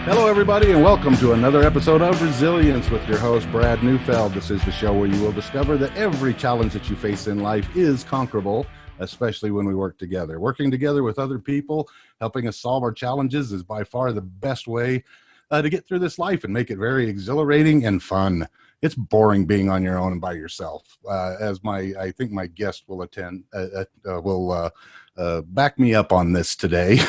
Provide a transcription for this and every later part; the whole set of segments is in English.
Hello, everybody, and welcome to another episode of Resilience with your host, Brad Neufeld. This is the show where you will discover that every challenge that you face in life is conquerable, especially when we work together. Working together with other people, helping us solve our challenges is by far the best way to get through this life and make it very exhilarating and fun. It's boring being on your own and by yourself, as I think my guest will back me up on this today.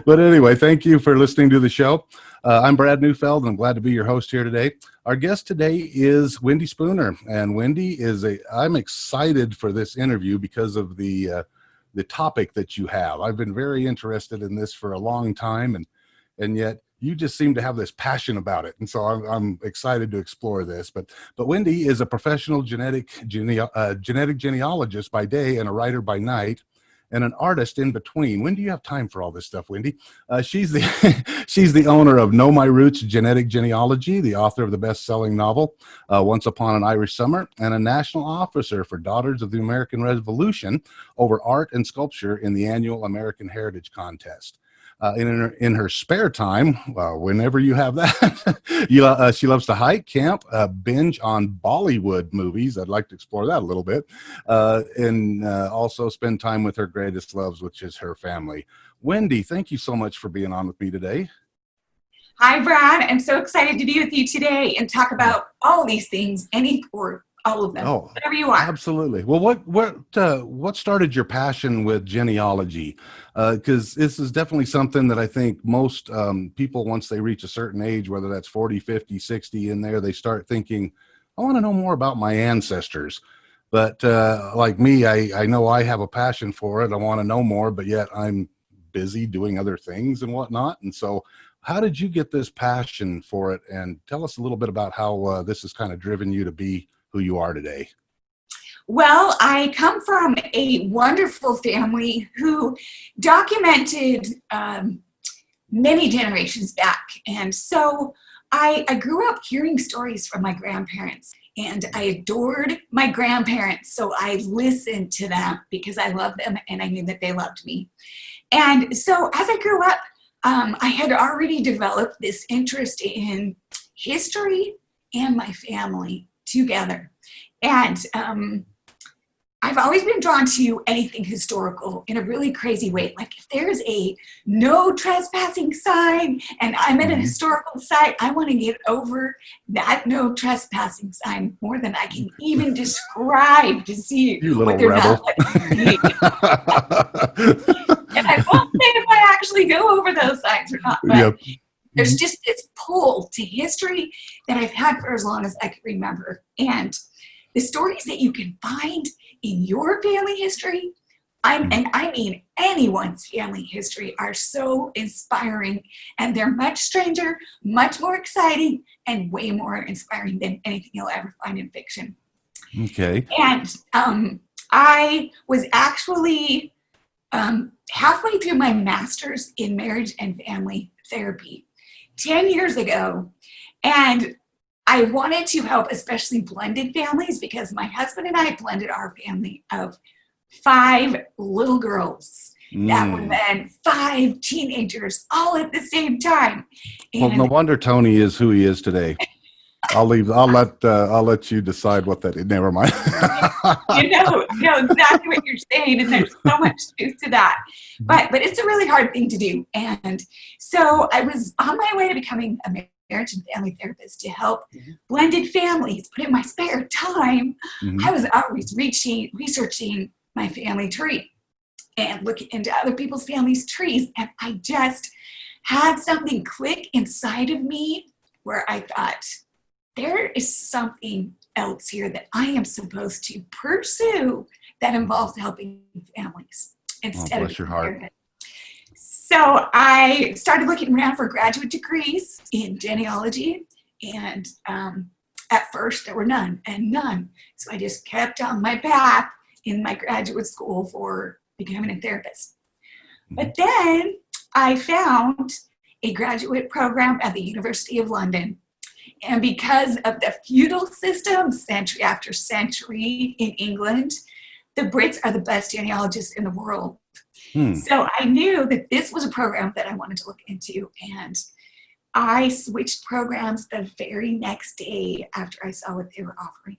But anyway, thank you for listening to the show. I'm Brad Neufeld, and I'm glad to be your host here today. Our guest today is Wendy Spooner, and Wendy I'm excited for this interview because of the topic that you have. I've been very interested in this for a long time, and yet you just seem to have this passion about it. And so I'm excited to explore this. But Wendy is a professional genetic genealogist by day and a writer by night and an artist in between. When do you have time for all this stuff, Wendy? She's the owner of Know My Roots Genetic Genealogy, the author of the best-selling novel, Once Upon an Irish Summer, and a national officer for Daughters of the American Revolution over art and sculpture in the annual American Heritage Contest. In her spare time, whenever you have that, she loves to hike, camp, binge on Bollywood movies. I'd like to explore that a little bit, and also spend time with her greatest loves, which is her family. Wendy, thank you so much for being on with me today. Hi, Brad. I'm so excited to be with you today and talk about all these things, all of them, whatever you want. Absolutely. Well, what started your passion with genealogy? Because this is definitely something that I think most people, once they reach a certain age, whether that's 40, 50, 60 in there, they start thinking, I want to know more about my ancestors. But like me, I know I have a passion for it. I want to know more, but yet I'm busy doing other things and whatnot. And so how did you get this passion for it? And tell us a little bit about how this has kind of driven you to be who you are today. Well, I come from a wonderful family who documented many generations back. And so I grew up hearing stories from my grandparents, and I adored my grandparents. So I listened to them because I loved them and I knew that they loved me. And so as I grew up, I had already developed this interest in history and my family together. And I've always been drawn to anything historical in a really crazy way. Like if there's a no trespassing sign and I'm at a historical site, I want to get over that no trespassing sign more than I can even describe to see what they're rebel. not letting me. And I won't say if I actually go over those signs or not, but Yep. There's just this pull to history that I've had for as long as I can remember. And the stories that you can find in your family history, and I mean anyone's family history, are so inspiring. And they're much stranger, much more exciting, and way more inspiring than anything you'll ever find in fiction. Okay. And I was actually halfway through my master's in marriage and family therapy 10 years ago, and I wanted to help especially blended families because my husband and I blended our family of 5 little girls that were then 5 teenagers all at the same time. And well, no wonder Tony is who he is today. I'll let you decide what that is. Never mind. you know exactly what you're saying, and there's so much truth to that. But it's a really hard thing to do. And so I was on my way to becoming a marriage and family therapist to help blended families. But in my spare time, I was always researching my family tree and looking into other people's families' trees. And I just had something click inside of me where I thought, there is something else here that I am supposed to pursue that involves helping families instead bless your heart. So I started looking around for graduate degrees in genealogy, and at first there were none. So I just kept on my path in my graduate school for becoming a therapist. But then I found a graduate program at the University of London. And because of the feudal system, century after century in England, the Brits are the best genealogists in the world. Hmm. So I knew that this was a program that I wanted to look into, and I switched programs the very next day after I saw what they were offering.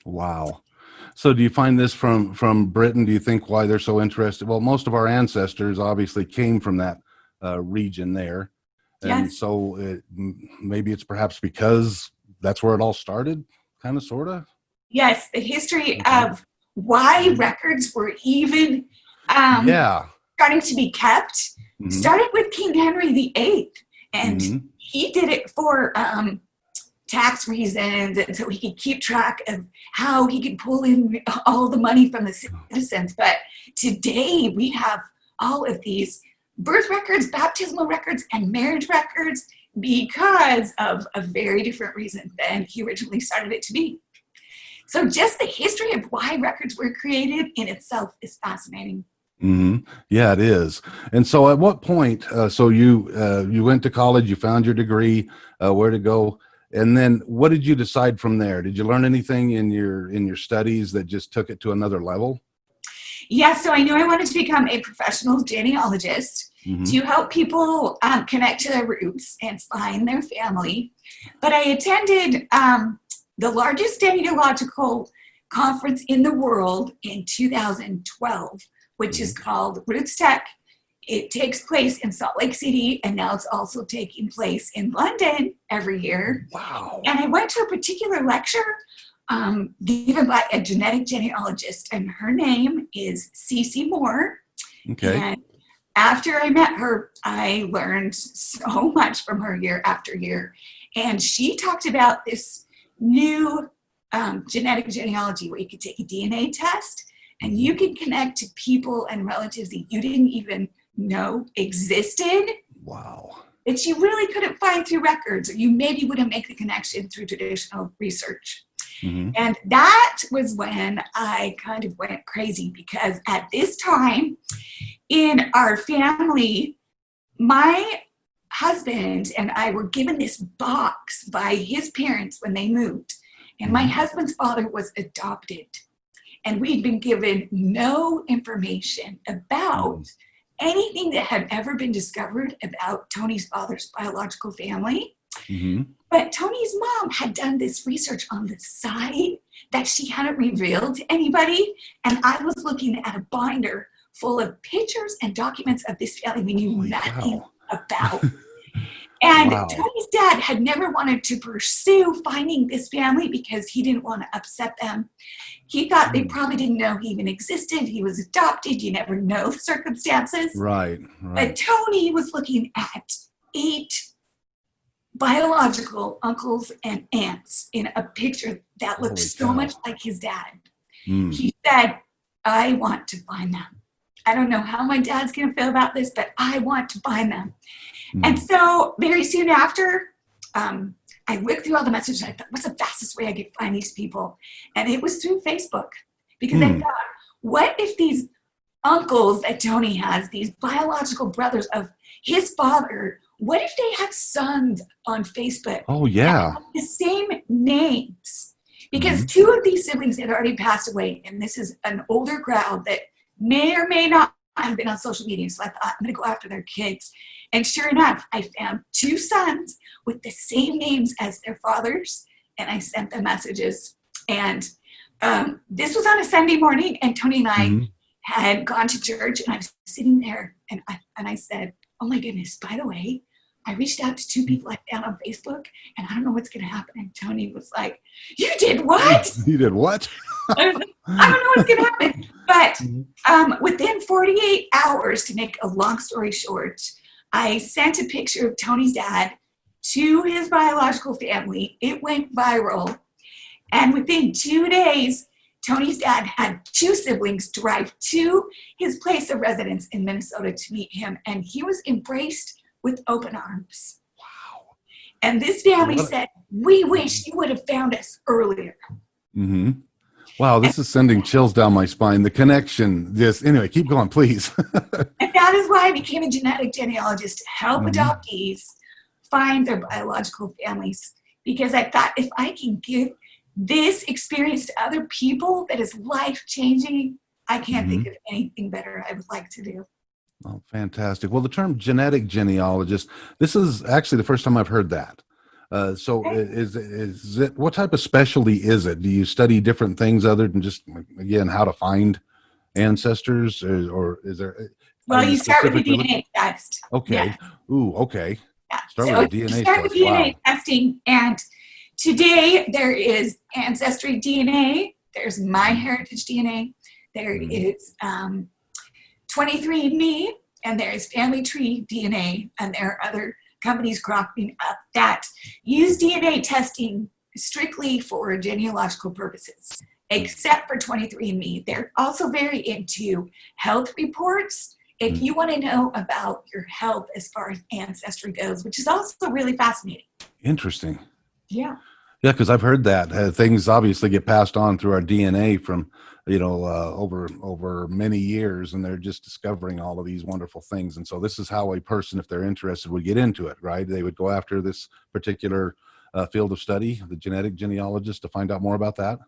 Wow. So do you find this from Britain? Do you think why they're so interested? Well, most of our ancestors obviously came from that region there. And Yes. so maybe it's perhaps because that's where it all started, kind of, sort of. Yes, the history Okay. of why Mhm. records were even um, Yeah. starting to be kept Hmm. started with King Henry VIII. And Hmm. he did it for tax reasons, and so he could keep track of how he could pull in all the money from the citizens. But today we have all of these birth records, baptismal records, and marriage records because of a very different reason than he originally started it to be. So just the history of why records were created in itself is fascinating. Hmm. Yeah, it is. And so at what point, so you went to college, you found your degree, where to go, and then what did you decide from there? Did you learn anything in your studies that just took it to another level? Yeah, so I knew I wanted to become a professional genealogist Hmm. to help people connect to their roots and find their family. But I attended the largest genealogical conference in the world in 2012, which is Hmm. called Roots Tech. It takes place in Salt Lake City, and now it's also taking place in London every year. Wow. And I went to a particular lecture given by a genetic genealogist, and her name is Cece Moore. Okay. And after I met her, I learned so much from her year after year. And she talked about this new genetic genealogy where you could take a DNA test and Hmm. you could connect to people and relatives that you didn't even know existed, Wow. that you really couldn't find through records, or you maybe wouldn't make the connection through traditional research. Hmm. And that was when I kind of went crazy, because at this time in our family, my husband and I were given this box by his parents when they moved. And my Hmm. husband's father was adopted. And we'd been given no information about anything that had ever been discovered about Tony's father's biological family. Hmm. But Tony's mom had done this research on the side that she hadn't revealed to anybody. And I was looking at a binder full of pictures and documents of this family we knew Holy nothing cow. about. And Wow. Tony's dad had never wanted to pursue finding this family because he didn't want to upset them. He thought they Mm. probably didn't know he even existed. He was adopted. You never know the circumstances. Right, But right. Tony was looking at 8 biological uncles and aunts in a picture that looked Holy so much cow. like his dad. Mm. He said, I want to find them. I don't know how my dad's going to feel about this, but I want to find them. And Mm. so very soon after, I looked through all the messages and I thought, what's the fastest way I could find these people? And it was through Facebook, because I Mm. thought, what if these uncles that Tony has, these biological brothers of his father, what if they have sons on Facebook Oh, that yeah. have the same names? Because Hmm. 2 of these siblings had already passed away, and this is an older crowd that may or may not have been on social media. So I thought, I'm going to go after their kids. And sure enough, I found 2 sons with the same names as their fathers, and I sent them messages. And this was on a Sunday morning, and Tony and I Hmm. had gone to church, and I was sitting there, and I said, oh my goodness, by the way, I reached out to 2 people I found on Facebook, and I don't know what's going to happen. And Tony was like, you did what? You did what? I was like, I don't know what's going to happen. But Mhm. within 48 hours, to make a long story short, I sent a picture of Tony's dad to his biological family. It went viral. And within 2 days, Tony's dad had 2 siblings drive to his place of residence in Minnesota to meet him. And he was embraced with open arms. Wow. And this family What? said, we wish you would have found us earlier. Hmm. Wow, And, this is sending chills down my spine. The connection, this, anyway, keep going, please. and that is why I became a genetic genealogist, to help Hmm. adoptees find their biological families. Because I thought, if I can give this experience to other people that is life changing, I can't Hmm. think of anything better I would like to do. Oh, fantastic. Well, the term genetic genealogist, this is actually the first time I've heard that. Is it, what type of specialty is it? Do you study different things other than just, again, how to find ancestors, or is there, are Well, you you start with the specifically DNA test. okay? Yes. Ooh, okay. Yeah. Start with So a you DNA start with test. DNA Wow. testing, and today there is ancestry DNA, there's My Hmm. Heritage DNA, there Hmm. is 23andMe, and there's Family Tree DNA, and there are other companies cropping up that use DNA testing strictly for genealogical purposes, except for 23andMe. They're also very into health reports. If you want to know about your health as far as ancestry goes, which is also really fascinating. Interesting. Yeah. Yeah, because I've heard that things obviously get passed on through our DNA from, over many years, and they're just discovering all of these wonderful things. And so this is how a person, if they're interested, would get into it, right? They would go after this particular field of study, the genetic genealogist, to find out more about that.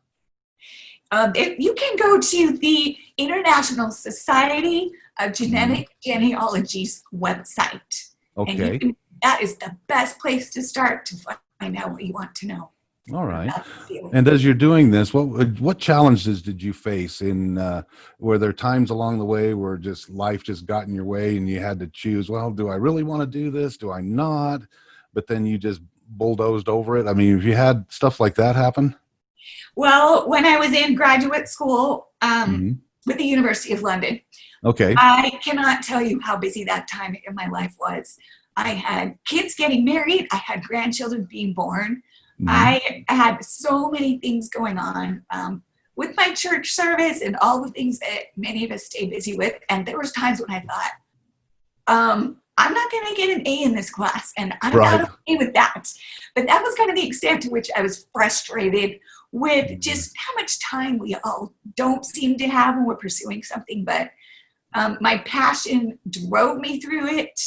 You can go to the International Society of Hmm. Genetic Genealogy's website, and Okay. that is the best place to start to find out what you want to know All right. about the field. And as you're doing this, what challenges did you face in were there times along the way where just life just got in your way and you had to choose, well, do I really want to do this? Do I not? But then you just bulldozed over it. I mean, have you had stuff like that happen? Well, when I was in graduate school Hmm. with the University of London, Okay. I cannot tell you how busy that time in my life was. I had kids getting married. I had grandchildren being born. Hmm. I had so many things going on with my church service and all the things that many of us stay busy with. And there was times when I thought, I'm not going to get an A in this class, and I'm not Right. okay with that. But that was kind of the extent to which I was frustrated with Mhm. just how much time we all don't seem to have when we're pursuing something. But my passion drove me through it,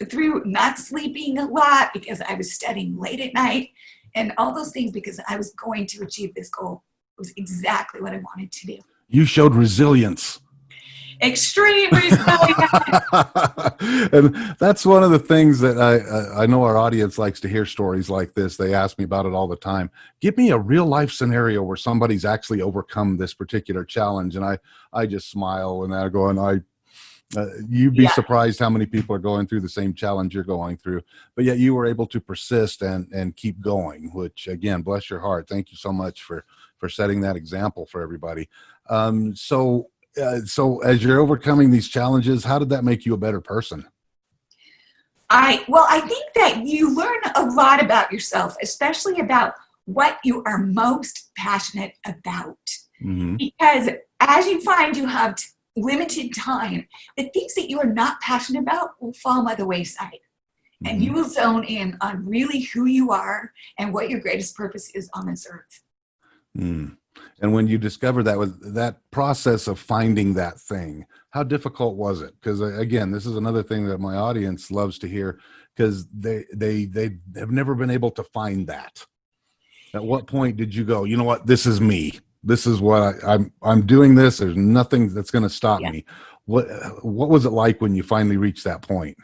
through not sleeping a lot because I was studying late at night, and all those things because I was going to achieve this goal. It was exactly what I wanted to do. You showed resilience. Extreme resilience. And that's one of the things that I know our audience likes to hear stories like this. They ask me about it all the time. Give me a real life scenario where somebody's actually overcome this particular challenge, and I just smile and I go, and you'd be Yeah. surprised how many people are going through the same challenge you're going through, but yet you were able to persist and keep going, which again, bless your heart. Thank you so much for setting that example for everybody. So as you're overcoming these challenges, how did that make you a better person? I think that you learn a lot about yourself, especially about what you are most passionate about. Hmm. Because as you find you have limited time, the things that you are not passionate about will fall by the wayside. And Hmm. you will zone in on really who you are and what your greatest purpose is on this earth. Mm. And when you discovered that, was that process of finding that thing, how difficult was it? Because again, this is another thing that my audience loves to hear, because they have never been able to find that. At what point did you go, you know what, this is me. This is what I'm doing this. There's nothing that's going to stop Yeah. me. What was it like when you finally reached that point?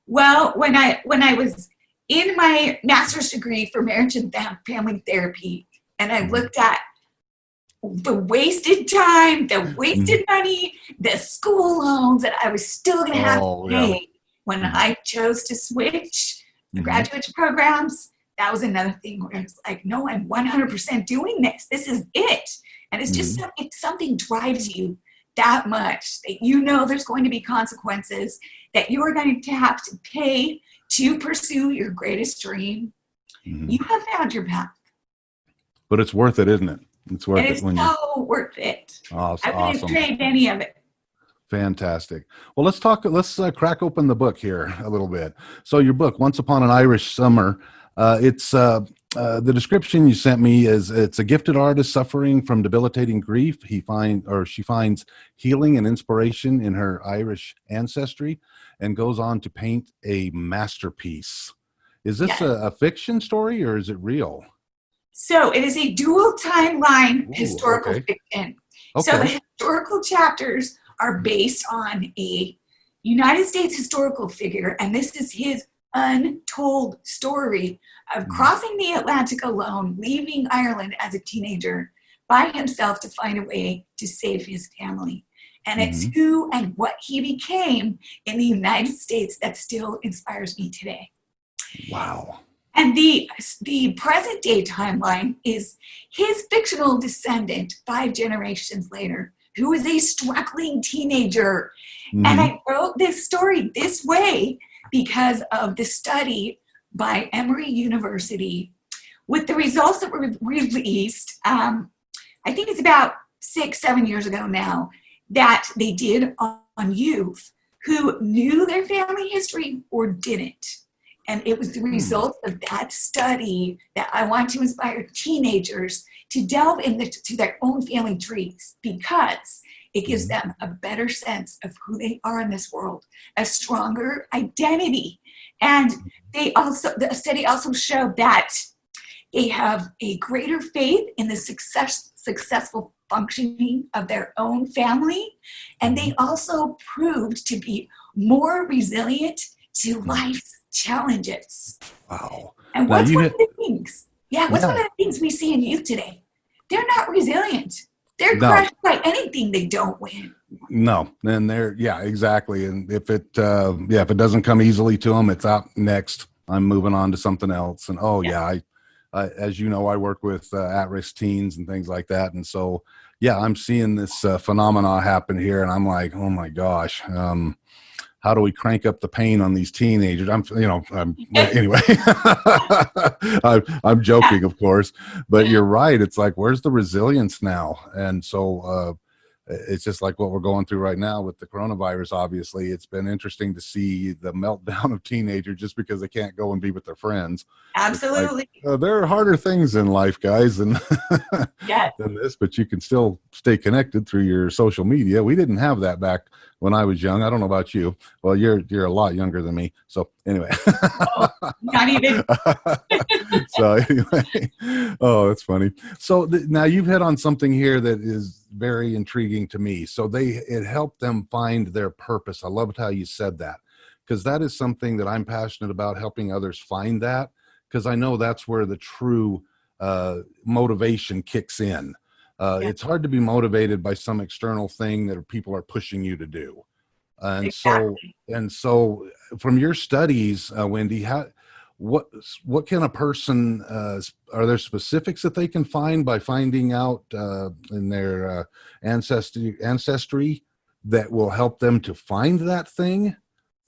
Well, when I was in my master's degree for marriage and family therapy, and I Mhm. looked at the wasted time, the Mhm. wasted money, the school loans that I was still going to have to Oh yeah. pay when Mhm. I chose to switch the Mhm. graduate programs. That was another thing where it's like, no, I'm 100% doing this. This is it. And it's just Mhm. if something drives you that much that you know there's going to be consequences that you are going to have to pay to pursue your greatest dream, you Mhm. have found your path. But it's worth it, isn't it? It's And worth it it's when you. so worth it. Oh, I wouldn't awesome. trade any of it. Fantastic. Well, let's crack open the book here a little bit. So your book, Once Upon an Irish Summer, it's the description you sent me is it's a gifted artist suffering from debilitating grief. She finds healing and inspiration in her Irish ancestry and goes on to paint a masterpiece. Is this Yes. a fiction story or is it real? So it is a dual timeline Ooh, historical okay. fiction. So Okay. the historical chapters are based on a United States historical figure, and this is his untold story of crossing the Atlantic alone, leaving Ireland as a teenager by himself to find a way to save his family. And it's who and what he became in the United States that still inspires me today. Wow. And the present day timeline is his fictional descendant 5 generations later, who is a struggling teenager. And I wrote this story this way because of the study by Emory University with the results that were released, I think it's about 6-7 years ago now, that they did on youth who knew their family history or didn't. And it was the result of that study that I want to inspire teenagers to delve into their own family trees, because it gives them a better sense of who they are in this world, a stronger identity. And the study also showed that they have a greater faith in the successful functioning of their own family. And they also proved to be more resilient to life's challenges. Wow. And what's one of the things? What's one of the things we see in youth today? They're not resilient. They're crushed by anything they don't win. No, and exactly. And if it doesn't come easily to them, it's out next. I'm moving on to something else. And I as you know, I work with at-risk teens and things like that. And so, I'm seeing this phenomena happen here, and I'm like, oh my gosh, how do we crank up the pain on these teenagers? Anyway, I'm joking, of course, but you're right. It's like, where's the resilience now? And so it's just like what we're going through right now with the coronavirus. Obviously, it's been interesting to see the meltdown of teenagers just because they can't go and be with their friends. Absolutely. Like, there are harder things in life, guys, than this, but you can still stay connected through your social media. We didn't have that back when I was young. I don't know about you. Well, you're a lot younger than me. So anyway. Not even. So anyway, that's funny. So now you've hit on something here that is very intriguing to me. So it helped them find their purpose. I loved how you said that, because that is something that I'm passionate about, helping others find that, because I know that's where the true motivation kicks in. It's hard to be motivated by some external thing that people are pushing you to do. And so from your studies, Wendy, what can a person, are there specifics that they can find by finding out in their ancestry that will help them to find that thing?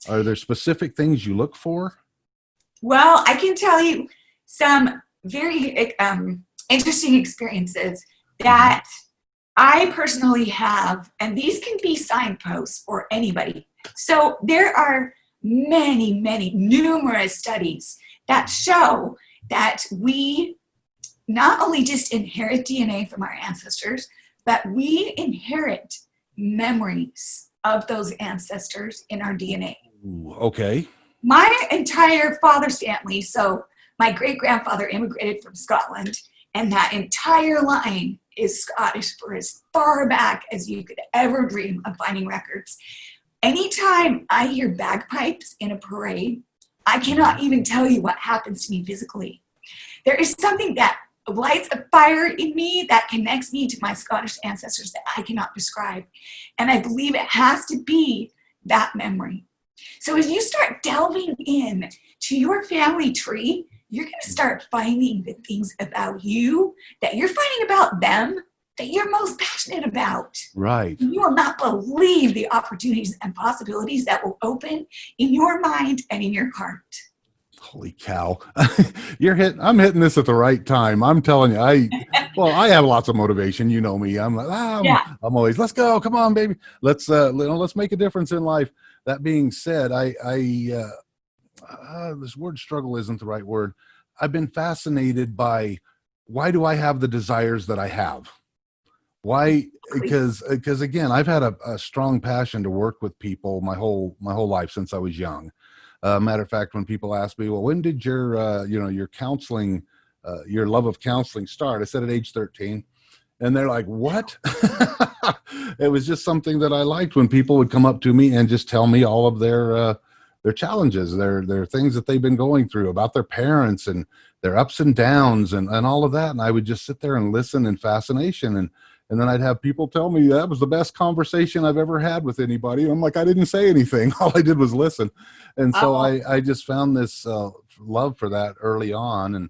Are there specific things you look for? Well, I can tell you some very interesting experiences that I personally have, and these can be signposts for anybody. So there are numerous studies that show that we not only just inherit DNA from our ancestors, but we inherit memories of those ancestors in our DNA. Ooh, okay. My entire father's family, so my great-grandfather immigrated from Scotland, and that entire line is Scottish for as far back as you could ever dream of finding records. Anytime I hear bagpipes in a parade, I cannot even tell you what happens to me physically. There is something that lights a fire in me that connects me to my Scottish ancestors that I cannot describe. And I believe it has to be that memory. So as you start delving in to your family tree, you're going to start finding the things about you that you're finding about them that you're most passionate about. Right. You will not believe the opportunities and possibilities that will open in your mind and in your heart. Holy cow. I'm hitting this at the right time. I'm telling you, I have lots of motivation. You know me. I'm always, let's go. Come on, baby. Let's make a difference in life. That being said, this word struggle isn't the right word. I've been fascinated by, why do I have the desires that I have? Why? Because again, I've had a strong passion to work with people my whole life since I was young. Matter of fact, when people ask me, well, when did your counseling, your love of counseling start? I said at age 13. And they're like, what? It was just something that I liked when people would come up to me and just tell me all of their challenges, their things that they've been going through, about their parents and their ups and downs and all of that. And I would just sit there and listen in fascination. And then I'd have people tell me that was the best conversation I've ever had with anybody. And I'm like, I didn't say anything. All I did was listen. And so I just found this love for that early on,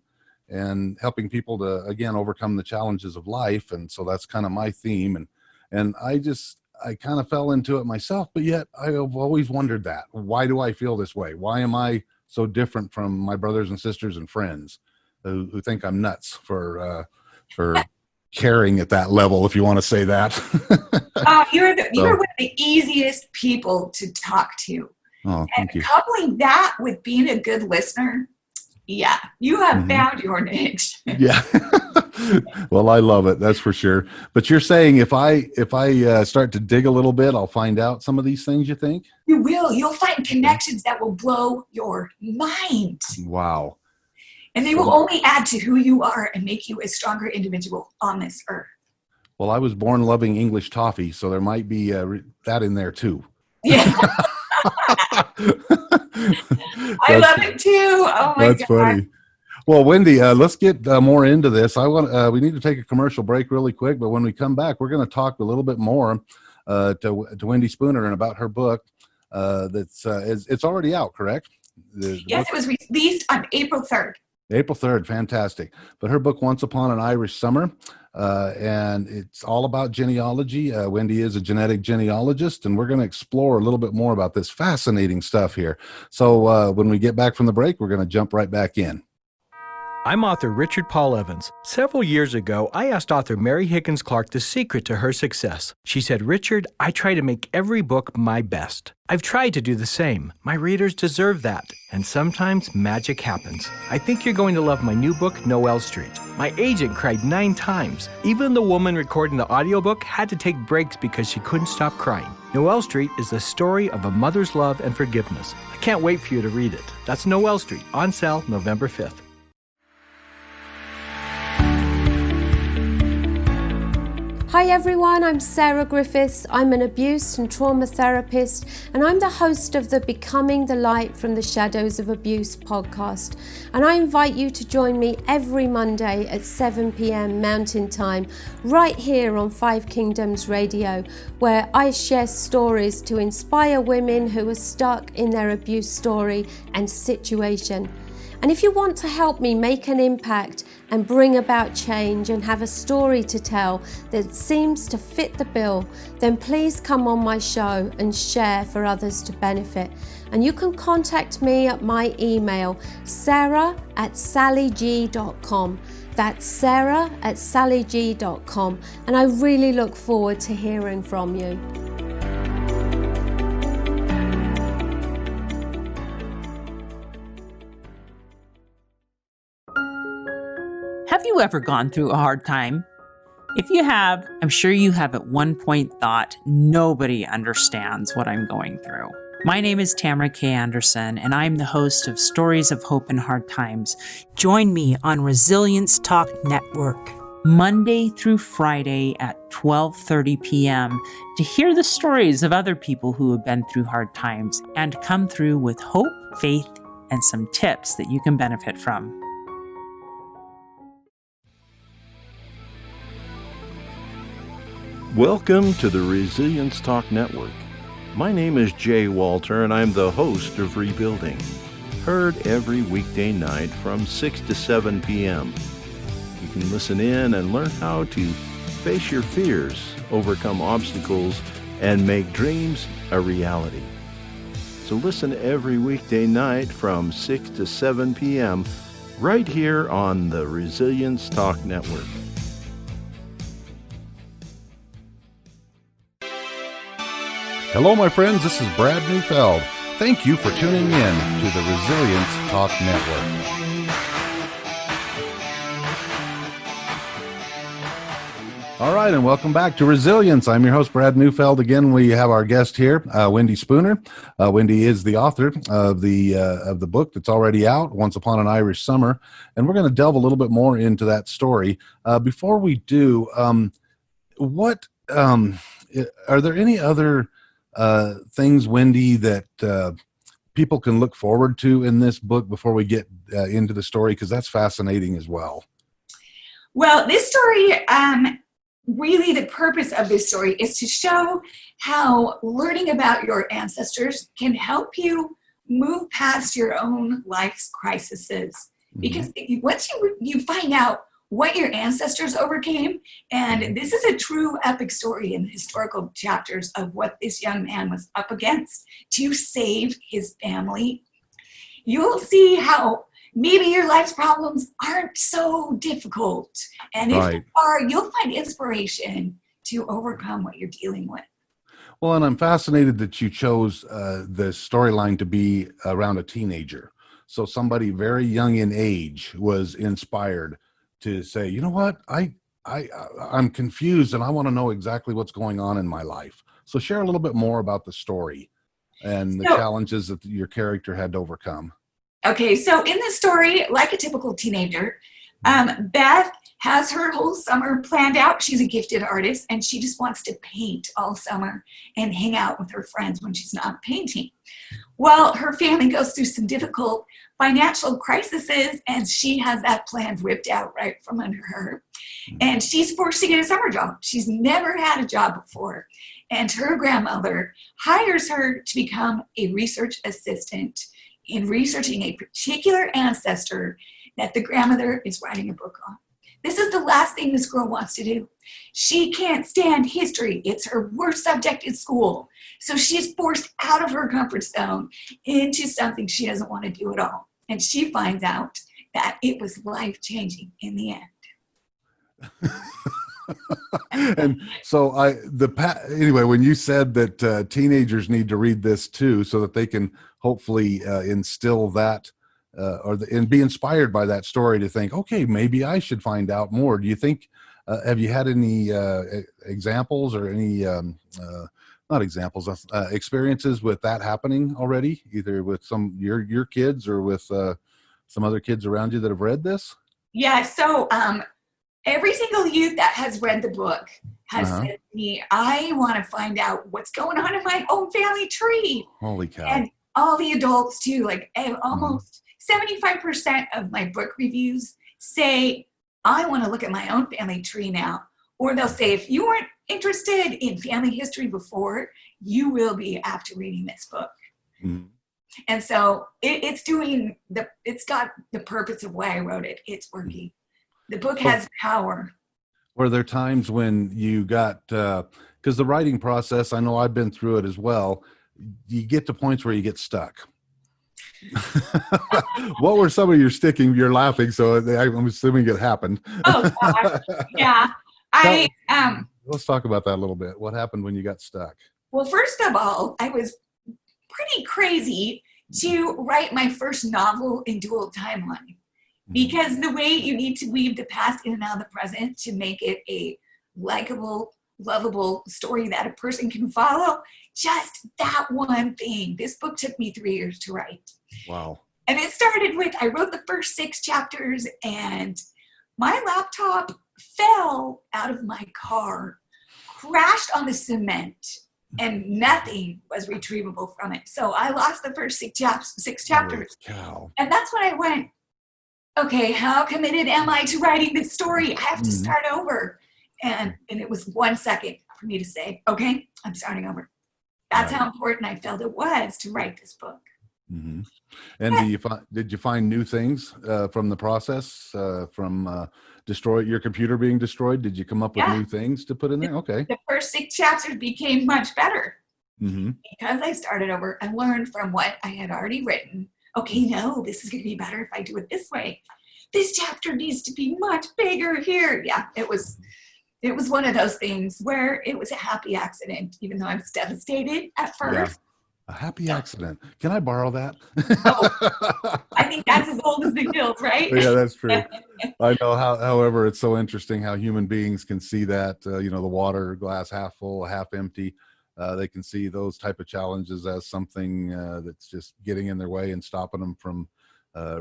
and helping people to, again, overcome the challenges of life. And so that's kind of my theme. And I kind of fell into it myself, but yet I've always wondered that. Why do I feel this way? Why am I so different from my brothers and sisters and friends who think I'm nuts for caring at that level, if you want to say that? You're one of the easiest people to talk to. Oh, thank you. Coupling that with being a good listener, yeah, you have found your niche. Yeah. Well, I love it. That's for sure. But you're saying if I start to dig a little bit, I'll find out some of these things, you think? You will. You'll find connections that will blow your mind. Wow. And they will only add to who you are and make you a stronger individual on this earth. Well, I was born loving English toffee, so there might be that in there too. Yeah. I love it too. Oh my God. That's funny. Well, Wendy, let's get more into this. We need to take a commercial break really quick, but when we come back, we're going to talk a little bit more to Wendy Spooner and about her book. It's already out, correct? Yes, it was released on April 3rd. April 3rd, fantastic. But her book, Once Upon an Irish Summer, and it's all about genealogy. Wendy is a genetic genealogist, and we're going to explore a little bit more about this fascinating stuff here. So when we get back from the break, we're going to jump right back in. I'm author Richard Paul Evans. Several years ago, I asked author Mary Higgins Clark the secret to her success. She said, "Richard, I try to make every book my best. I've tried to do the same. My readers deserve that. And sometimes magic happens. I think you're going to love my new book, Noel Street." My agent cried 9 times. Even the woman recording the audiobook had to take breaks because she couldn't stop crying. Noel Street is the story of a mother's love and forgiveness. I can't wait for you to read it. That's Noel Street, on sale November 5th. Hi everyone, I'm Sarah Griffiths. I'm an abuse and trauma therapist, and I'm the host of the Becoming the Light from the Shadows of Abuse podcast. And I invite you to join me every Monday at 7 p.m. Mountain Time, right here on 5 Kingdoms Radio, where I share stories to inspire women who are stuck in their abuse story and situation. And if you want to help me make an impact and bring about change and have a story to tell that seems to fit the bill, then please come on my show and share for others to benefit. And you can contact me at my email, sarah@sallyg.com. That's sarah@sallyg.com. And I really look forward to hearing from you. Have you ever gone through a hard time? If you have, I'm sure you have at one point thought, nobody understands what I'm going through. My name is Tamara K. Anderson, and I'm the host of Stories of Hope in Hard Times. Join me on Resilience Talk Network, Monday through Friday at 12:30 p.m. to hear the stories of other people who have been through hard times and come through with hope, faith, and some tips that you can benefit from. Welcome to the Resilience Talk Network. My name is Jay Walter, and I'm the host of Rebuilding. Heard every weekday night from 6 to 7 p.m. You can listen in and learn how to face your fears, overcome obstacles, and make dreams a reality. So listen every weekday night from 6 to 7 p.m. right here on the Resilience Talk Network. Hello, my friends. This is Brad Neufeld. Thank you for tuning in to the Resilience Talk Network. All right, and welcome back to Resilience. I'm your host, Brad Neufeld. Again, we have our guest here, Wendy Spooner. Wendy is the author of the book that's already out, Once Upon an Irish Summer, and we're going to delve a little bit more into that story. Before we do, what are there any other things, Wendy, that people can look forward to in this book before we get into the story? Because that's fascinating as well. Well, this story, really the purpose of this story is to show how learning about your ancestors can help you move past your own life's crises. Because once you find out what your ancestors overcame, and this is a true epic story in the historical chapters of what this young man was up against to save his family, you'll see how maybe your life's problems aren't so difficult. And if they are, you'll find inspiration to overcome what you're dealing with. Well, and I'm fascinated that you chose the storyline to be around a teenager. So somebody very young in age was inspired to say, you know what, I'm confused and I want to know exactly what's going on in my life. So share a little bit more about the story and the challenges that your character had to overcome. Okay, so in this story, like a typical teenager, Beth has her whole summer planned out. She's a gifted artist and she just wants to paint all summer and hang out with her friends when she's not painting. Well, her family goes through some difficult financial crises and she has that plan ripped out right from under her. And she's forced to get a summer job. She's never had a job before. And her grandmother hires her to become a research assistant in researching a particular ancestor that the grandmother is writing a book on. This is the last thing this girl wants to do. She can't stand history. It's her worst subject in school. So she's forced out of her comfort zone into something she doesn't want to do at all. And she finds out that it was life-changing in the end. And so anyway, when you said that teenagers need to read this too, so that they can hopefully instill that and be inspired by that story to think, okay, maybe I should find out more. Do you think, have you had any examples or any, not examples, experiences with that happening already, either with some your kids or with some other kids around you that have read this? Yeah, so every single youth that has read the book has said to me, I want to find out what's going on in my own family tree. Holy cow. And all the adults too, like almost 75% of my book reviews say, I want to look at my own family tree now. Or they'll say, if you weren't interested in family history before, you will be after reading this book. And so it's got the purpose of why I wrote it. It's working. The book has power. Were there times when you got, because the writing process, I know I've been through it as well, you get to points where you get stuck. What were some of your sticking? You're laughing, so I'm assuming it happened. Oh, gosh. Yeah. Let's talk about that a little bit. What happened when you got stuck? Well, first of all, I was pretty crazy to write my first novel in dual timeline. Because the way you need to weave the past in and out of the present to make it a likable, lovable story that a person can follow, just that one thing. This book took me 3 years to write. Wow. And it started with, I wrote the first 6 chapters and my laptop fell out of my car, crashed on the cement, and nothing was retrievable from it. So I lost the first 6 chapters. Cow. And that's when I went, okay, how committed am I to writing this story? I have to start over. And it was 1 second for me to say, okay, I'm starting over. That's how important I felt it was to write this book. And did you find new things from the process, from your computer being destroyed? Did you come up with new things to put in there? Okay. The first 6 chapters became much better because I started over and learned from what I had already written. Okay, no, this is going to be better if I do it this way. This chapter needs to be much bigger here. Yeah, it was one of those things where it was a happy accident, even though I was devastated at first. Yeah. A happy accident. Can I borrow that? I think that's as old as the guild, right? Yeah, that's true. I know however, it's so interesting how human beings can see that, the water glass half full, half empty. They can see those type of challenges as something that's just getting in their way and stopping them from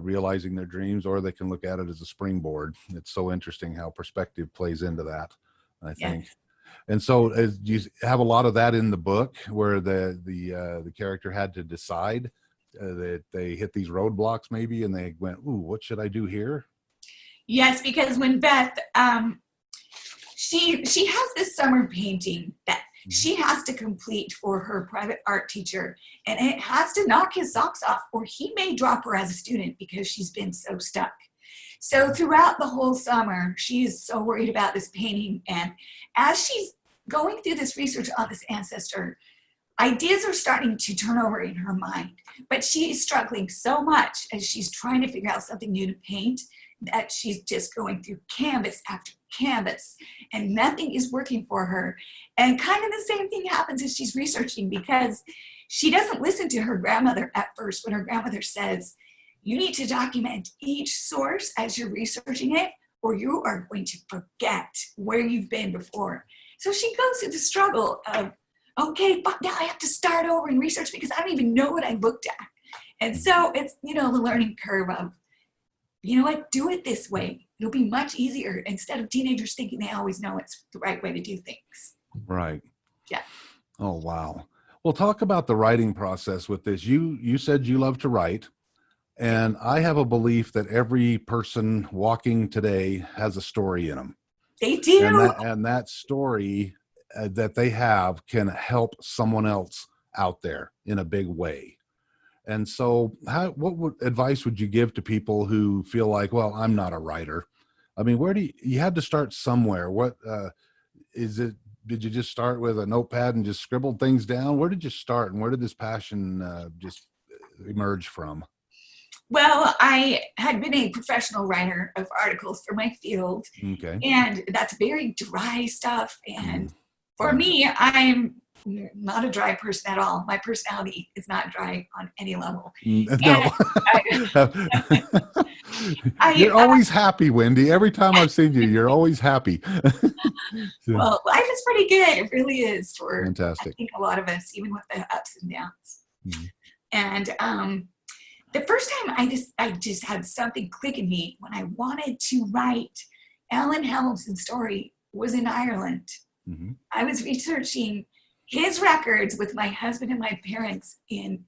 realizing their dreams, or they can look at it as a springboard. It's so interesting how perspective plays into that, I think. And so do you have a lot of that in the book where the character had to decide that they hit these roadblocks maybe, and they went, ooh, what should I do here? Yes, because when Beth, she has this summer painting that she has to complete for her private art teacher, and it has to knock his socks off or he may drop her as a student because she's been so stuck. So throughout the whole summer, she is so worried about this painting. And as she's going through this research on this ancestor, ideas are starting to turn over in her mind, but she's struggling so much as she's trying to figure out something new to paint that she's just going through canvas after canvas and nothing is working for her. And kind of the same thing happens as she's researching, because she doesn't listen to her grandmother at first when her grandmother says, you need to document each source as you're researching it, or you are going to forget where you've been before. So she goes through the struggle of, okay, but now I have to start over and research because I don't even know what I looked at. And so it's, the learning curve of, you know what, do it this way. It'll be much easier instead of teenagers thinking they always know it's the right way to do things. Right. Yeah. Oh, wow. Well, talk about the writing process with this. You said you love to write, and I have a belief that every person walking today has a story in them. They do. And that story that they have can help someone else out there in a big way. And so what advice would you give to people who feel like, well, I'm not a writer? I mean, where you had to start somewhere. What is it? Did you just start with a notepad and just scribbled things down? Where did you start, and where did this passion just emerge from? Well, I had been a professional writer of articles for my field, and that's very dry stuff. And for me, I'm not a dry person at all. My personality is not dry on any level. No. You're always happy, Wendy. Every time I've seen you, you're always happy. Well, life is pretty good. It really is for, fantastic. I think, a lot of us, even with the ups and downs. And the first time I just had something click in me when I wanted to write Alan Hamilton's story was in Ireland. I was researching his records with my husband and my parents in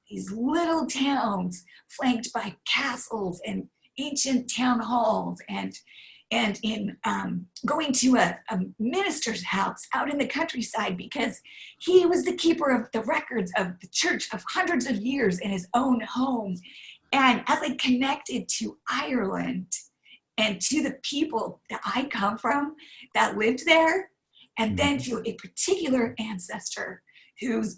these little towns flanked by castles and ancient town halls, and in going to a minister's house out in the countryside because he was the keeper of the records of the church of hundreds of years in his own home. And as I connected to Ireland and to the people that I come from that lived there, and then to a particular ancestor who's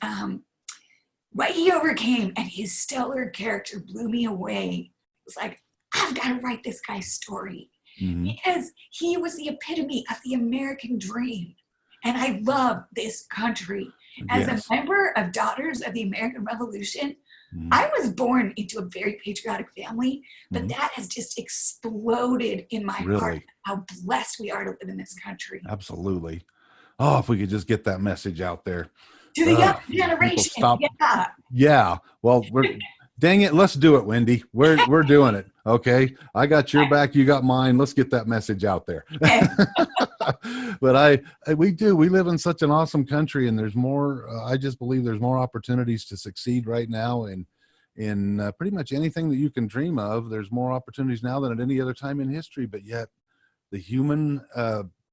what he overcame and his stellar character blew me away. It was like, I've got to write this guy's story because he was the epitome of the American dream. And I love this country. As a member of Daughters of the American Revolution, I was born into a very patriotic family, but that has just exploded in my heart, how blessed we are to live in this country. Absolutely. Oh, if we could just get that message out there. To the young generation. Yeah. Well, dang it. Let's do it, Wendy. We're doing it. Okay. I got your back. You got mine. Let's get that message out there. But we live in such an awesome country, and there's more, I just believe there's more opportunities to succeed right now. And in pretty much anything that you can dream of, there's more opportunities now than at any other time in history. But yet the human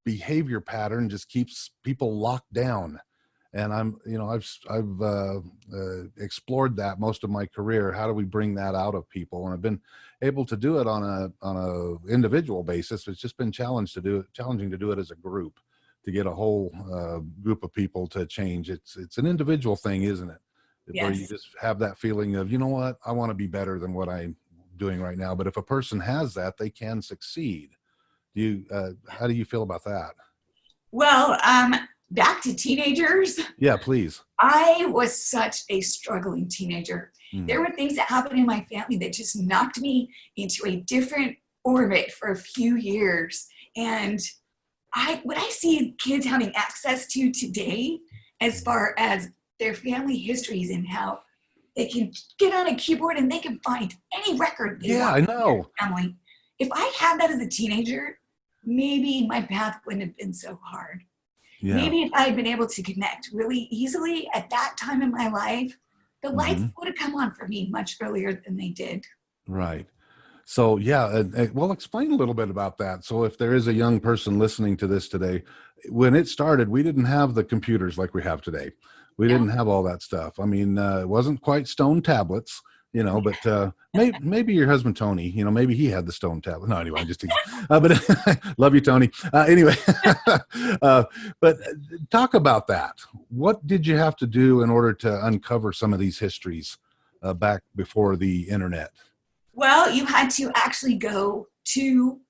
behavior pattern just keeps people locked down. And I've explored that most of my career. How do we bring that out of people? And I've been able to do it on a individual basis. It's just been challenging to do it as a group, to get a whole group of people to change. It's an individual thing, isn't it? Yes. Where you just have that feeling of, you know what, I want to be better than what I'm doing right now. But if a person has that, they can succeed. How do you feel about that? Well, back to teenagers. Yeah, please. I was such a struggling teenager. There were things that happened in my family that just knocked me into a different orbit for a few years. And what I see kids having access to today, as far as their family histories and how they can get on a keyboard and they can find any record they want. I know. Family. If I had that as a teenager, maybe my path wouldn't have been so hard. Yeah. Maybe if I had been able to connect really easily at that time in my life, the lights would have come on for me much earlier than they did. Right. So yeah, well, explain a little bit about that. So if there is a young person listening to this today, when it started, we didn't have the computers like we have today. We didn't have all that stuff. I mean, it wasn't quite stone tablets, but maybe your husband, Tony, maybe he had the stone tablet. No, anyway, I'm just teasing. But love you, Tony. Anyway, but talk about that. What did you have to do in order to uncover some of these histories back before the internet? Well, you had to actually go to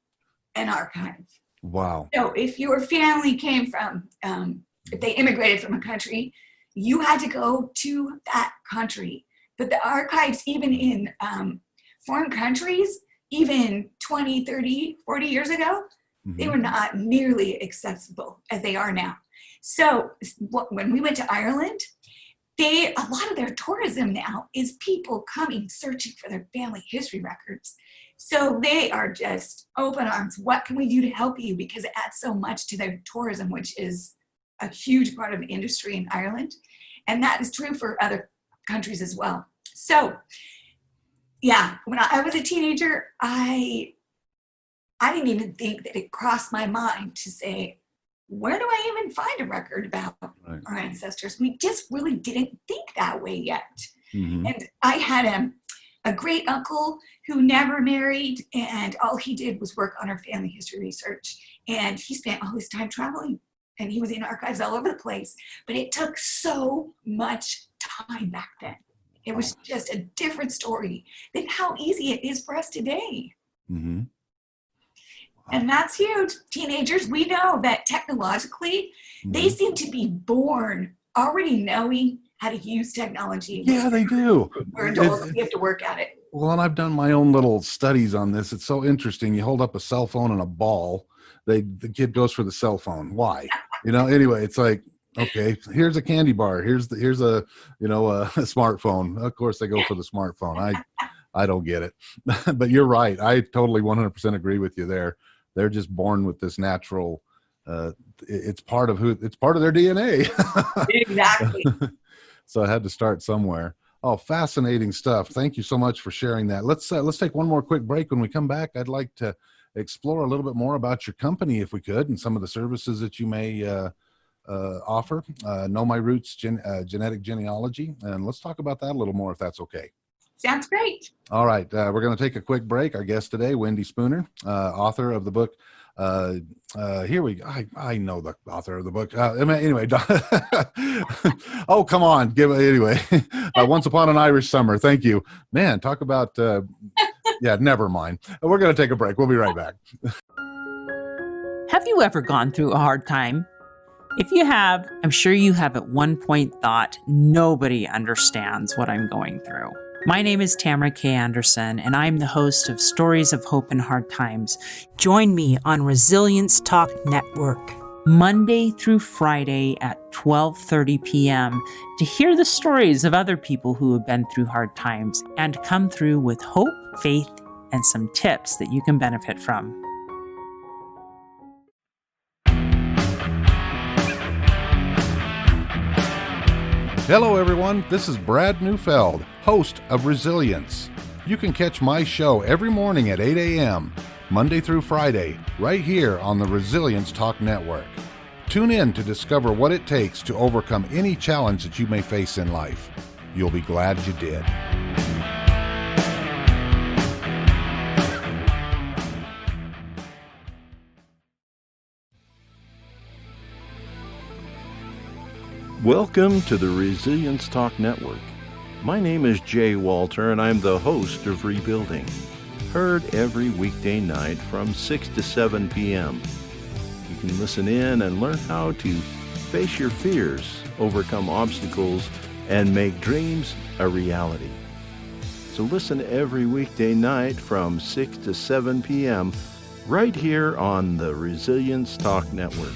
an archive. Wow. So if your family came from, if they immigrated from a country, you had to go to that country. But the archives, even in foreign countries, even 20, 30, 40 years ago, they were not nearly accessible as they are now. So when we went to Ireland, a lot of their tourism now is people coming searching for their family history records. So they are just open arms. What can we do to help you? Because it adds so much to their tourism, which is a huge part of the industry in Ireland. And that is true for other countries as well. So yeah, when I was a teenager, I didn't even think that it crossed my mind to say, where do I even find a record about our ancestors? We just really didn't think that way yet. And I had a great uncle who never married, and all he did was work on our family history research. And he spent all his time traveling, and he was in archives all over the place. But it took so much time back then. It was just a different story than how easy it is for us today. And that's huge. Teenagers, we know that technologically, they seem to be born already knowing how to use technology. Yeah, they do. We're adults, we have to work at it. Well, and I've done my own little studies on this. It's so interesting. You hold up a cell phone and a ball. The kid goes for the cell phone. Why? Anyway, it's like, okay, here's a candy bar. Here's a smartphone. Of course, they go for the smartphone. I don't get it. But you're right. I totally 100% agree with you there. They're just born with this natural, it's part of their DNA. Exactly. So I had to start somewhere. Oh, fascinating stuff. Thank you so much for sharing that. Let's take one more quick break. When we come back, I'd like to explore a little bit more about your company, if we could, and some of the services that you may offer. Know My Roots, Genetic Genealogy. And let's talk about that a little more, if that's okay. Sounds great. All right. We're going to take a quick break. Our guest today, Wendy Spooner, author of the book. Here we go. I know the author of the book. Anyway. Oh, come on. Anyway. Once Upon an Irish Summer. Thank you. Man, talk about, yeah, never mind. We're going to take a break. We'll be right back. Have you ever gone through a hard time? If you have, I'm sure you have at one point thought, nobody understands what I'm going through. My name is Tamara K. Anderson, and I'm the host of Stories of Hope in Hard Times. Join me on Resilience Talk Network, Monday through Friday at 12:30 p.m. to hear the stories of other people who have been through hard times and come through with hope, faith, and some tips that you can benefit from. Hello, everyone. This is Brad Neufeld, host of Resilience. You can catch my show every morning at 8 a.m., Monday through Friday, right here on the Resilience Talk Network. Tune in to discover what it takes to overcome any challenge that you may face in life. You'll be glad you did. Welcome to the Resilience Talk Network. My name is Jay Walter, and I'm the host of Rebuilding. Heard every weekday night from 6 to 7 p.m. You can listen in and learn how to face your fears, overcome obstacles, and make dreams a reality. So listen every weekday night from 6 to 7 p.m. right here on the Resilience Talk Network.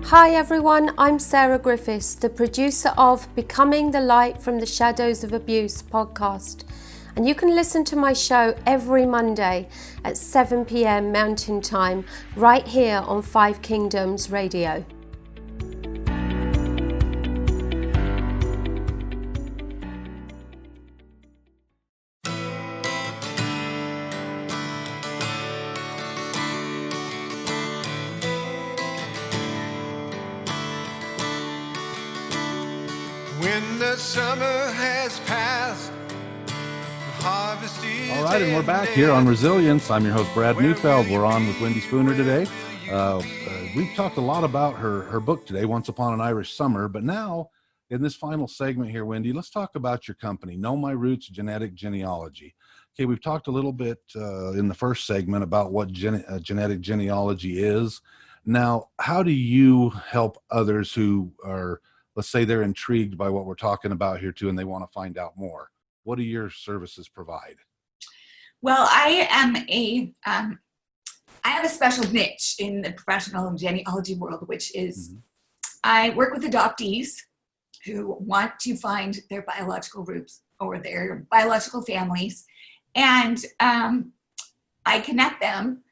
Hi everyone, I'm Sarah Griffiths, the producer of Becoming the Light from the Shadows of Abuse podcast. And you can listen to my show every Monday at 7 p.m. Mountain Time, right here on Five Kingdoms Radio. When the summer has passed, the harvest is All right, and we're back here on Resilience. I'm your host, Brad Neufeld. We're on with Wendy Spooner today. We've talked a lot about her book today, Once Upon an Irish Summer, but now in this final segment here, Wendy, let's talk about your company, Know My Roots Genetic Genealogy. Okay, we've talked a little bit in the first segment about what genetic genealogy is. Now, how do you help others who are, let's say they're intrigued by what we're talking about here too, and they want to find out more? What do your services provide? Well, I have a special niche in the professional genealogy world, which is I work with adoptees who want to find their biological roots or their biological families. And I connect them,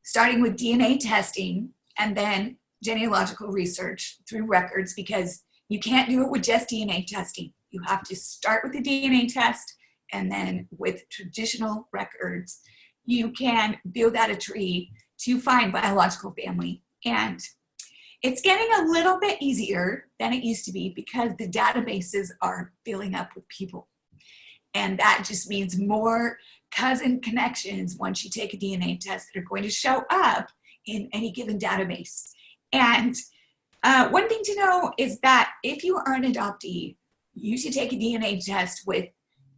starting with DNA testing and then genealogical research through records, because you can't do it with just DNA testing. You have to start with the DNA test, and then with traditional records, you can build out a tree to find biological family. And it's getting a little bit easier than it used to be because the databases are filling up with people. And that just means more cousin connections once you take a DNA test that are going to show up in any given database. And one thing to know is that if you are an adoptee, you should take a DNA test with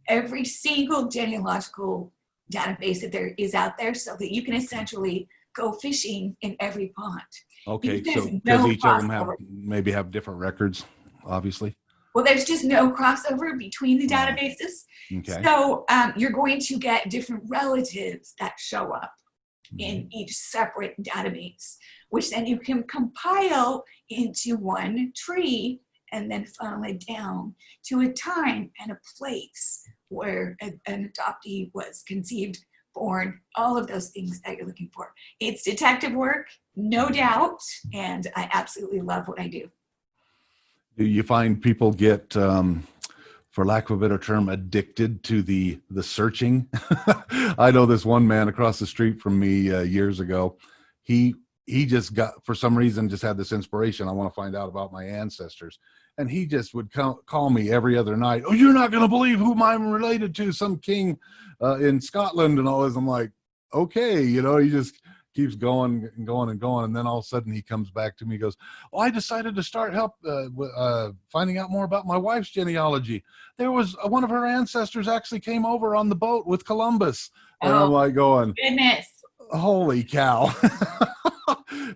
every single genealogical database that there is out there so that you can essentially go fishing in every pond. Okay, Because so there's because no each of them crossover. have different records, obviously. Well, there's just no crossover between the databases. Okay. So you're going to get different relatives that show up in each separate database, which then you can compile into one tree and then funnel it down to a time and a place where an adoptee was conceived, born, all of those things that you're looking for. It's detective work, no doubt, and I absolutely love what I do. Do you find people get, for lack of a better term, addicted to the searching? I know this one man across the street from me years ago. He just got, for some reason, just had this inspiration. I want to find out about my ancestors. And he just would call me every other night. Oh, you're not going to believe whom I'm related to, some king in Scotland and all this. I'm like, okay, he just keeps going and going and going. And then all of a sudden he comes back to me, goes, oh, I decided to start finding out more about my wife's genealogy. There was one of her ancestors actually came over on the boat with Columbus. And I'm like going, Goodness. holy cow.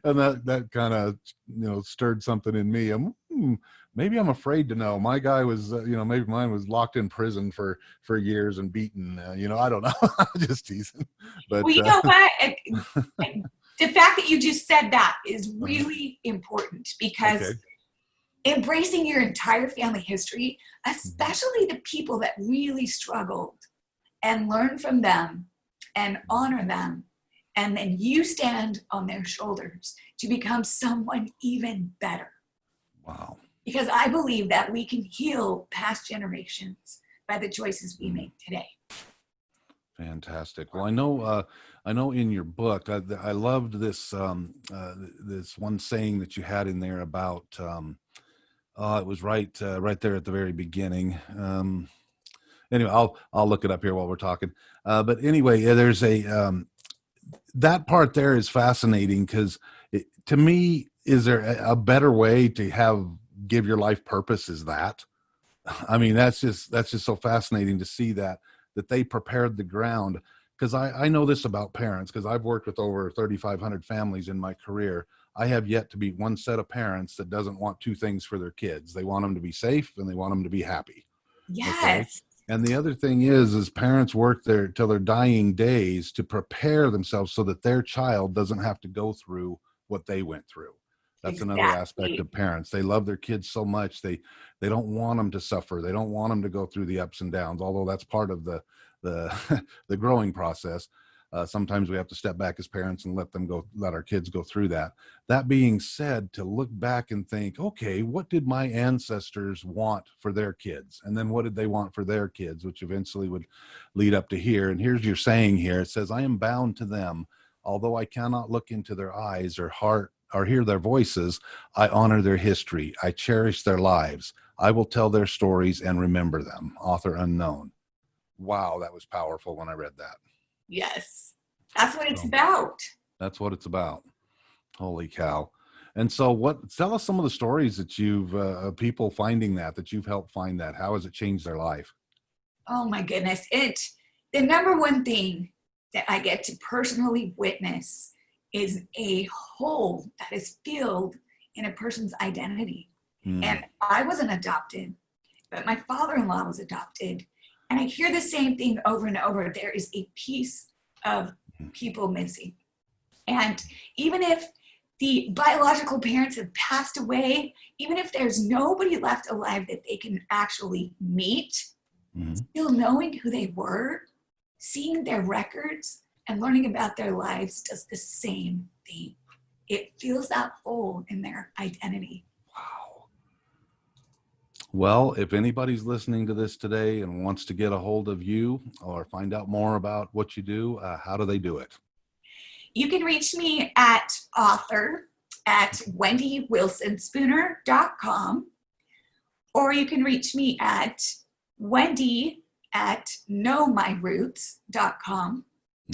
And that kind of, stirred something in me. Maybe I'm afraid to know. My guy was, maybe mine was locked in prison for years and beaten. I don't know. Just teasing. But well, you know what? The fact that you just said that is really important, because embracing your entire family history, especially the people that really struggled, and learn from them and honor them, and then you stand on their shoulders to become someone even better. Wow. Because I believe that we can heal past generations by the choices we make today. Fantastic. Well, I know in your book, I loved this this one saying that you had in there about it was right there at the very beginning. Anyway, I'll look it up here while we're talking. But anyway, there's that part there is fascinating, because to me, is there a better way to give your life purpose is that? I mean, that's just so fascinating to see that they prepared the ground. Because I know this about parents, because I've worked with over 3,500 families in my career. I have yet to be one set of parents that doesn't want two things for their kids. They want them to be safe and they want them to be happy. Yes. Okay? And the other thing is parents work till their dying days to prepare themselves so that their child doesn't have to go through what they went through. That's another aspect of parents. They love their kids so much. They don't want them to suffer. They don't want them to go through the ups and downs, although that's part of the the the growing process. Sometimes we have to step back as parents and let our kids go through that. That being said, to look back and think, okay, what did my ancestors want for their kids? And then what did they want for their kids, which eventually would lead up to here. And here's your saying here. It says, I am bound to them, although I cannot look into their eyes or heart or hear their voices. I honor their history. I cherish their lives. I will tell their stories and remember them. Author unknown. Wow, that was powerful when I read that. Yes, that's what it's about. That's what it's about. Holy cow. And so tell us some of the stories that you've, people finding that you've helped find that. How has it changed their life? Oh my goodness. The number one thing that I get to personally witness is a hole that is filled in a person's identity. And I wasn't adopted, but my father-in-law was adopted. And I hear the same thing over and over. There is a piece of people missing. And even if the biological parents have passed away, even if there's nobody left alive that they can actually meet, still knowing who they were, seeing their records, and learning about their lives does the same thing. It fills that hole in their identity. Wow. Well, if anybody's listening to this today and wants to get a hold of you or find out more about what you do, how do they do it? You can reach me at wendywilsonspooner.com, or you can reach me at wendy@knowmyroots.com.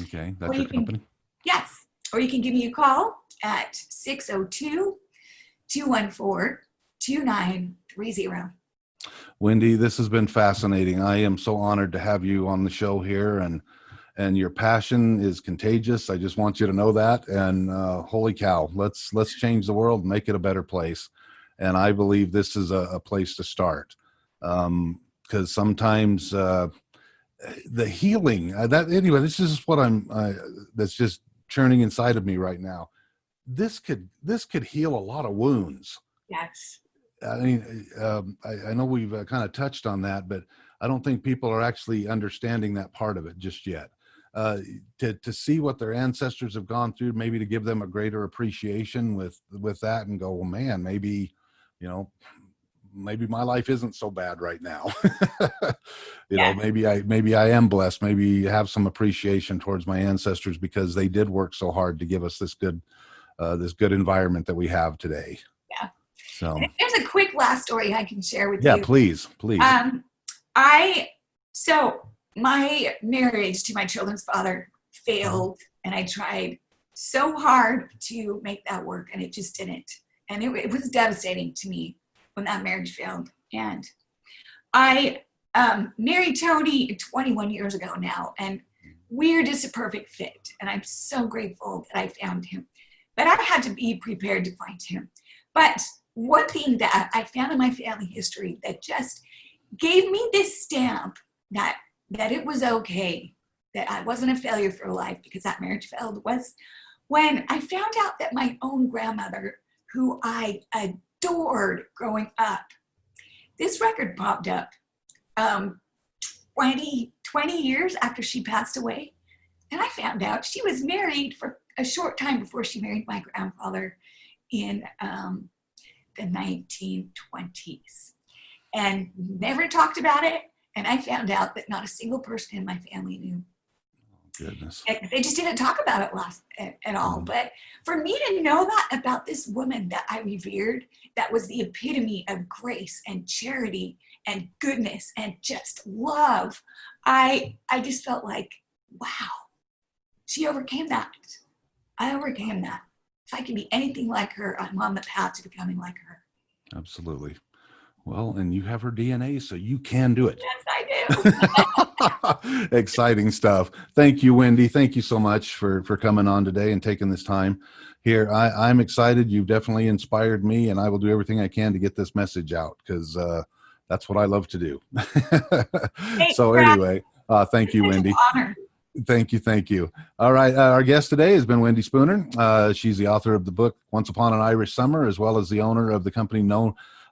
Okay, that's your company? Yes, or you can give me a call at 602-214-2930. Wendy, this has been fascinating. I am so honored to have you on the show here, and your passion is contagious. I just want you to know that. And holy cow, let's change the world and make it a better place. And I believe this is a place to start, because sometimes the healing anyway, this is what that's just churning inside of me right now. This could heal a lot of wounds. Yes. I mean, I know we've kind of touched on that, but I don't think people are actually understanding that part of it just yet. To see what their ancestors have gone through, maybe to give them a greater appreciation with that, and go, well, man, maybe my life isn't so bad right now. Maybe I am blessed. Maybe have some appreciation towards my ancestors because they did work so hard to give us this good environment that we have today. Yeah. So there's a quick last story I can share with you. Yeah, please. So my marriage to my children's father failed, and I tried so hard to make that work, and it just didn't. And it was devastating to me when that marriage failed. And I married Tony 21 years ago now, and we're just a perfect fit. And I'm so grateful that I found him. But I had to be prepared to find him. But one thing that I found in my family history that just gave me this stamp that it was okay, that I wasn't a failure for life because that marriage failed, was when I found out that my own grandmother, who I adored growing up, this record popped up 20 years after she passed away. And I found out she was married for a short time before she married my grandfather in the 1920s, and never talked about it. And I found out that not a single person in my family knew. Goodness. They just didn't talk about it at all. But for me to know that about this woman that I revered, that was the epitome of grace and charity and goodness and just love, I just felt like, wow, she overcame that. I overcame that. If I can be anything like her, I'm on the path to becoming like her. Absolutely. Well, and you have her DNA, so you can do it. Yes, I do. Exciting stuff. Thank you, Wendy. Thank you so much for coming on today and taking this time here. I'm excited. You've definitely inspired me, and I will do everything I can to get this message out, because that's what I love to do. So anyway, thank you, Wendy. Honor. Thank you. All right. Our guest today has been Wendy Spooner. She's the author of the book, Once Upon an Irish Summer, as well as the owner of the company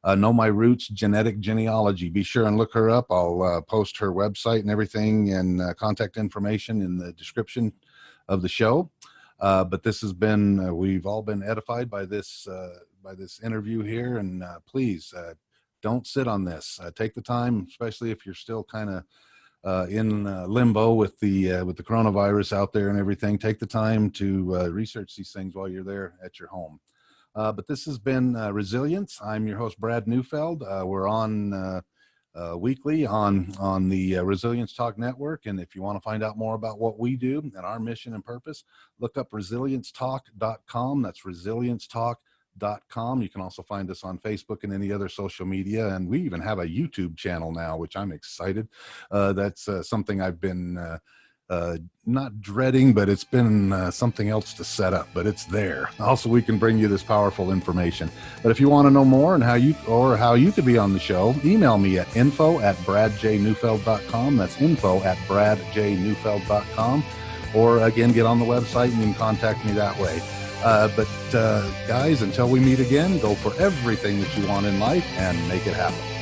Know My Roots, Genetic Genealogy. Be sure and look her up. I'll post her website and everything and contact information in the description of the show. But this has been, we've all been edified by this interview here. And please don't sit on this. Take the time, especially if you're still kind of in limbo with the coronavirus out there and everything. Take the time to research these things while you're there at your home. But this has been Resilience. I'm your host, Brad Neufeld. We're on weekly on the Resilience Talk Network. And if you want to find out more about what we do and our mission and purpose, look up resiliencetalk.com. That's resiliencetalk.com. You can also find us on Facebook and any other social media. And we even have a YouTube channel now, which I'm excited. That's something I've been not dreading, but it's been something else to set up, but it's there. Also, we can bring you this powerful information. But if you want to know more and how you could be on the show, email me at info@bradjneufeld.com. That's info@bradjneufeld.com. Or again, get on the website and you can contact me that way. But guys, until we meet again, go for everything that you want in life and make it happen.